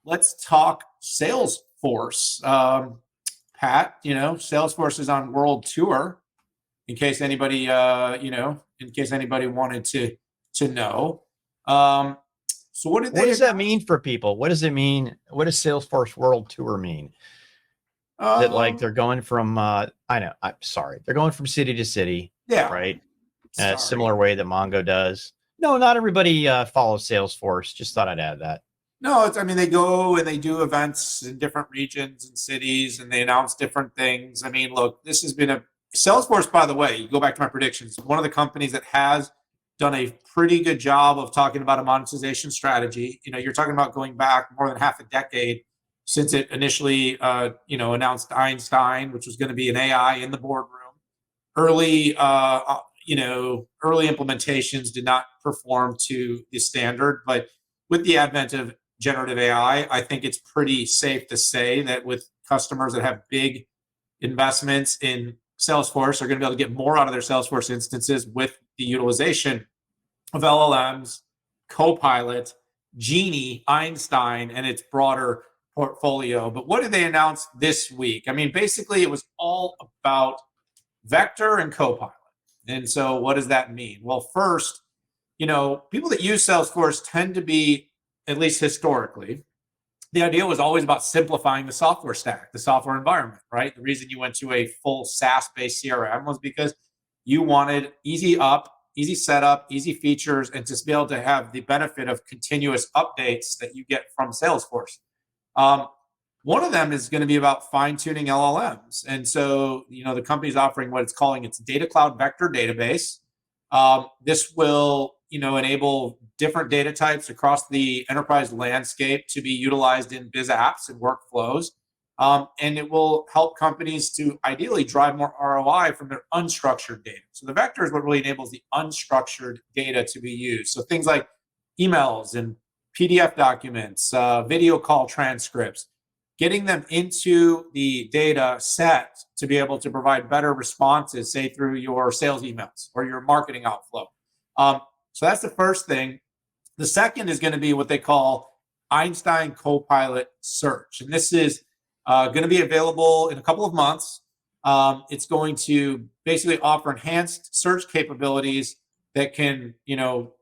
let's talk Salesforce. Pat, Salesforce is on world tour. In case anybody, wanted to know. So what did What does that mean for people? What does it mean? What does Salesforce World Tour mean? That like they're going from they're going from city to city, right? In a similar way that Mongo does. No, not everybody follows Salesforce. Just thought I'd add that. No, they go and they do events in different regions and cities, and they announce different things. Look, this has been Salesforce, by the way, you go back to my predictions, one of the companies that has done a pretty good job of talking about a monetization strategy. You're talking about going back more than half a decade since it initially, announced Einstein, which was going to be an AI in the boardroom. Early implementations did not perform to the standard, but with the advent of generative AI, I think it's pretty safe to say that with customers that have big investments in Salesforce are going to be able to get more out of their Salesforce instances with the utilization of LLMs, Copilot, Genie, Einstein, and its broader portfolio. But what did they announce this week? Basically, it was all about Vector and Copilot. And so what does that mean? Well, first, people that use Salesforce tend to be, at least historically, the idea was always about simplifying the software stack, the software environment, right? The reason you went to a full SaaS-based CRM was because you wanted easy setup, easy features, and to be able to have the benefit of continuous updates that you get from Salesforce. One of them is going to be about fine-tuning LLMs. And so, the company's offering what it's calling its Data Cloud Vector database. This will, enable different data types across the enterprise landscape to be utilized in biz apps and workflows. And it will help companies to ideally drive more ROI from their unstructured data. So the vector is what really enables the unstructured data to be used. So things like emails and PDF documents, video call transcripts, getting them into the data set to be able to provide better responses, say through your sales emails or your marketing outflow. So that's the first thing. The second is going to be what they call Einstein Copilot Search. And this is going to be available in a couple of months. It's going to basically offer enhanced search capabilities that can,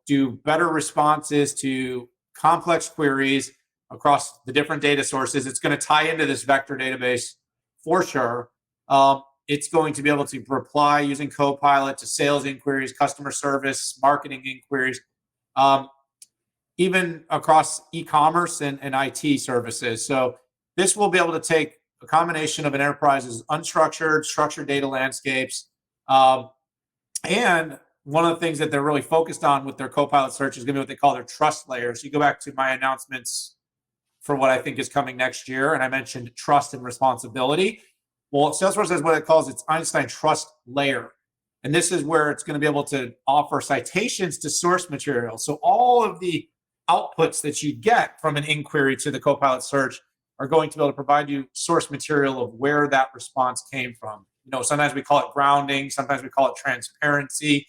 do better responses to complex queries across the different data sources. It's going to tie into this vector database for sure. It's going to be able to reply using Copilot to sales inquiries, customer service, marketing inquiries, even across e-commerce and IT services. So this will be able to take a combination of an enterprise's unstructured, structured data landscapes. And one of the things that they're really focused on with their Copilot search is going to be what they call their trust layer. So you go back to my announcements for what I think is coming next year, and I mentioned trust and responsibility. Well, Salesforce has what it calls its Einstein Trust Layer. And this is where it's going to be able to offer citations to source material. So all of the outputs that you get from an inquiry to the Copilot search are going to be able to provide you source material of where that response came from. Sometimes we call it grounding, sometimes we call it transparency.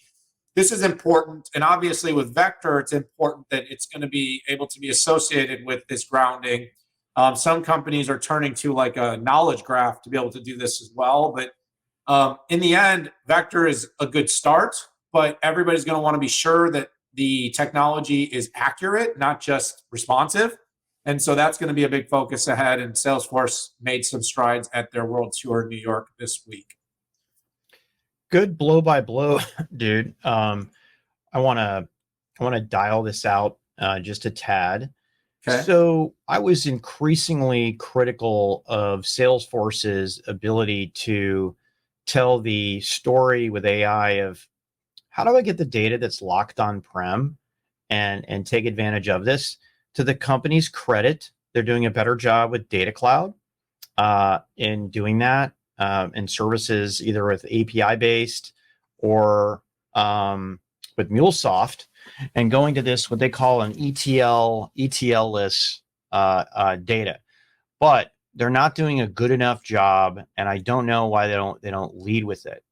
This is important. And obviously with Vector, it's important that it's going to be able to be associated with this grounding. Some companies are turning to like a knowledge graph to be able to do this as well. But in the end, Vector is a good start, but everybody's going to want to be sure that the technology is accurate, not just responsive. And so that's going to be a big focus ahead. And Salesforce made some strides at their World Tour in New York this week. Good blow by blow, dude. I want to dial this out just a tad. Okay. So I was increasingly critical of Salesforce's ability to tell the story with AI of how do I get the data that's locked on-prem and take advantage of this. To the company's credit, they're doing a better job with Data Cloud in doing that, and services either with API-based or with MuleSoft, and going to this, what they call an ETL-less data. But they're not doing a good enough job, and I don't know why they don't lead with it.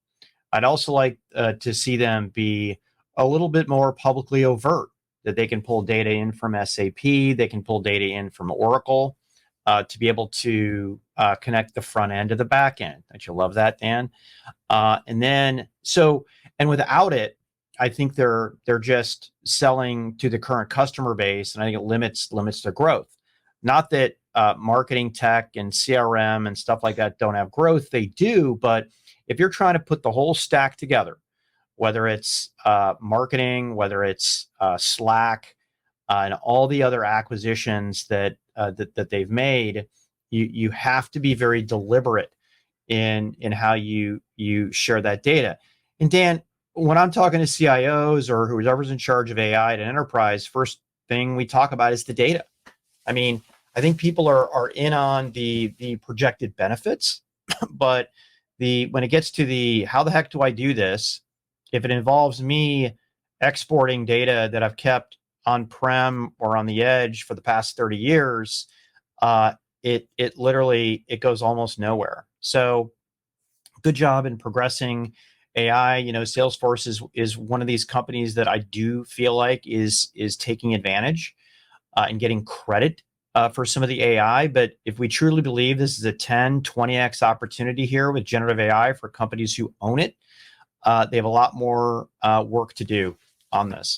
I'd also like to see them be a little bit more publicly overt that they can pull data in from SAP, they can pull data in from Oracle, to be able to connect the front end to the back end. Don't you love that, Dan? And without it, I think they're just selling to the current customer base, and I think it limits their growth. Not that marketing tech and CRM and stuff like that don't have growth, they do. But if you're trying to put the whole stack together, whether it's marketing, whether it's Slack, and all the other acquisitions that they've made, you have to be very deliberate in how you share that data. And Dan, when I'm talking to CIOs or whoever's in charge of AI at an enterprise, first thing we talk about is the data. I mean, I think people are in on the projected benefits, but when it gets to the how the heck do I do this, if it involves me exporting data that I've kept on-prem or on the edge for the past 30 years, it literally goes almost nowhere. So good job in progressing AI. Salesforce is one of these companies that I do feel like is taking advantage and getting credit for some of the AI. But if we truly believe this is a 10, 20x opportunity here with generative AI for companies who own it, they have a lot more work to do on this.